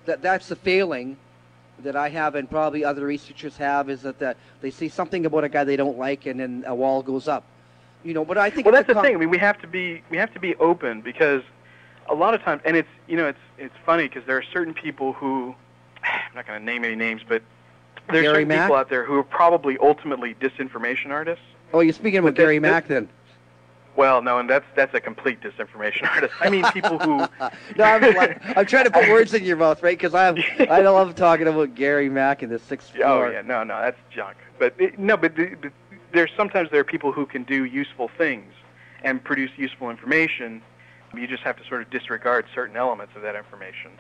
that's the failing that I have, and probably other researchers have, is that they see something about a guy they don't like, and then a wall goes up. But I think that's the thing. I mean, we have to be open, because a lot of times, and it's funny because there are certain people who, I'm not going to name any names, but there's certain people out there who are probably ultimately disinformation artists. Oh, you're speaking about Gary Mack then? Well, no, and that's a complete disinformation artist. I mean, people who. No, I'm trying to put words in your mouth, right? Because I love talking about Gary Mack and the sixth floor. Oh yeah, no, that's junk. But there are people who can do useful things and produce useful information. You just have to sort of disregard certain elements of that information.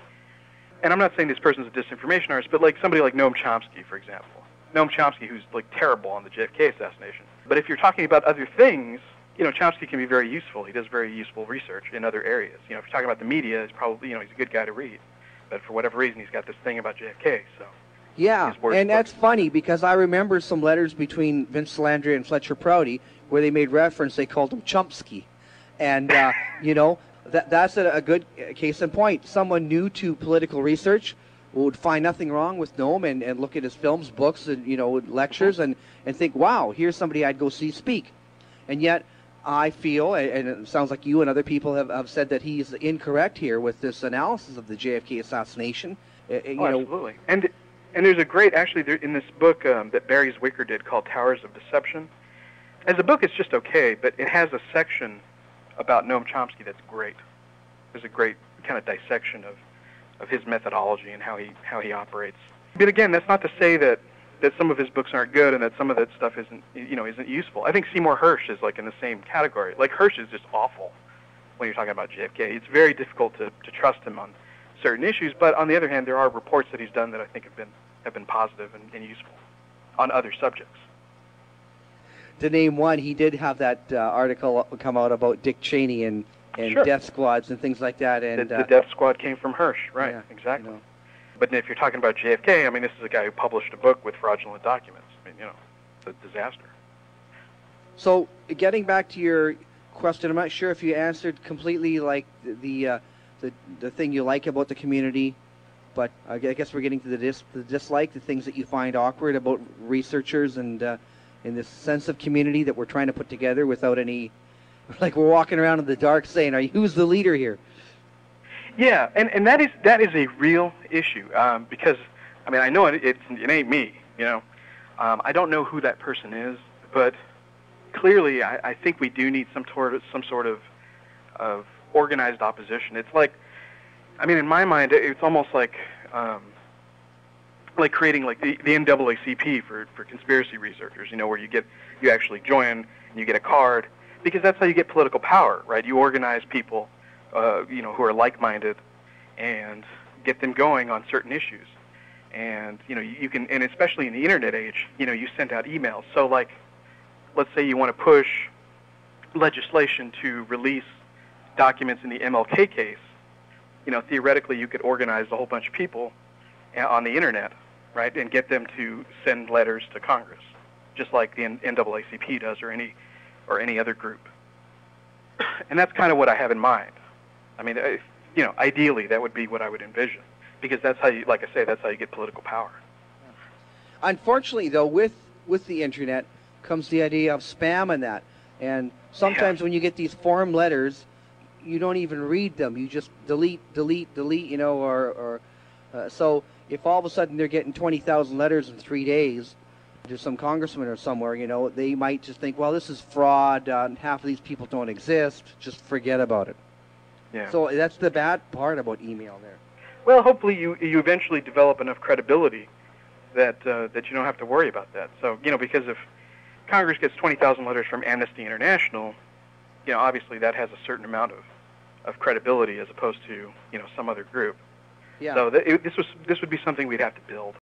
And I'm not saying this person's a disinformation artist, but like somebody like Noam Chomsky, for example. Noam Chomsky, who's like terrible on the JFK assassination. But if you're talking about other things, Chomsky can be very useful. He does very useful research in other areas. If you're talking about the media, he's probably, he's a good guy to read. But for whatever reason, he's got this thing about JFK, so. Yeah, and that's funny, because I remember some letters between Vince Landry and Fletcher Prouty where they made reference, they called him Chomsky. And, that's a good case in point. Someone new to political research would find nothing wrong with Noam and look at his films, books, and, lectures, and think, wow, here's somebody I'd go see speak. And yet, I feel, and it sounds like you and other people have said that he's incorrect here with this analysis of the JFK assassination. Absolutely. And there's a great, actually, in this book that Barry Zwicker did called Towers of Deception. As a book, it's just okay, but it has a section about Noam Chomsky that's great. There's a great kind of dissection of his methodology and how he operates. But again, that's not to say that some of his books aren't good and that some of that stuff isn't useful. I think Seymour Hersh is like in the same category. Like, Hersh is just awful when you're talking about JFK. It's very difficult to trust him on certain issues, but on the other hand, there are reports that he's done that I think have been positive and useful on other subjects. To name one, he did have that article come out about Dick Cheney and sure. death squads and things like that. And the death squad came from Hersh, right? Yeah, exactly. But if you're talking about JFK, I mean, this is a guy who published a book with fraudulent documents. I mean, it's a disaster. So, getting back to your question, I'm not sure if you answered completely, like, the thing you like about the community, but I guess we're getting to the dislike, the things that you find awkward about researchers and in this sense of community that we're trying to put together without any, like, we're walking around in the dark saying, who's the leader here? Yeah, and that is a real issue, because, I mean, I know it ain't me, I don't know who that person is, but clearly I think we do need some sort of organized opposition. It's like, I mean, in my mind, it's almost like creating like the NAACP for conspiracy researchers, where you actually join and you get a card, because that's how you get political power, right? You organize people who are like-minded, and get them going on certain issues. And, you can, and especially in the internet age, you send out emails. So, like, let's say you want to push legislation to release documents in the MLK case, theoretically you could organize a whole bunch of people on the internet, right, and get them to send letters to Congress, just like the NAACP does, or any other group. And that's kind of what I have in mind. I mean, ideally that would be what I would envision, because that's how that's how you get political power. Unfortunately, though, with the internet comes the idea of spam and that. And sometimes when you get these form letters, you don't even read them. You just delete, so if all of a sudden they're getting 20,000 letters in 3 days to some congressman or somewhere, they might just think, well, this is fraud. Half of these people don't exist. Just forget about it. Yeah. So that's the bad part about email there. Well, hopefully you eventually develop enough credibility that you don't have to worry about that. So, because if Congress gets 20,000 letters from Amnesty International, obviously that has a certain amount of credibility as opposed to, some other group. Yeah. So this would be something we'd have to build.